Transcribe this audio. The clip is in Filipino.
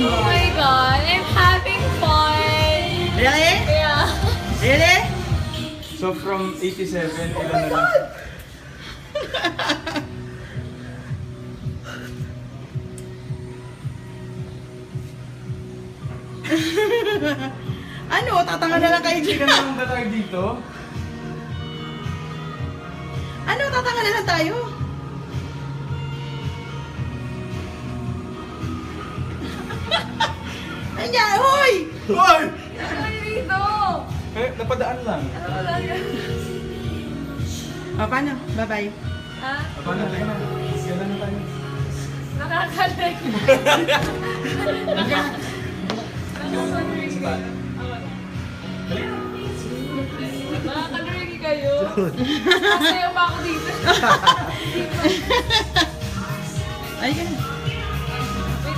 Oh my God, I'm having fun. Really? Yeah. Really? So from 87, Oh ilan my na lang? God! Ano? Tatanga na lang kayo Hindi dito. ka naman ba tayo dito? Ano? Tatanga na lang tayo. Anya, hoy! Hoy! Ano dito? Eh, napadaan lang. Ano ba lang yan? O, paano? Bye-bye. Ha? Paano tayo na? Kailan na tayo? Nakakalig. Nakakalig kayo. Masaya pa ako dito. Ayan.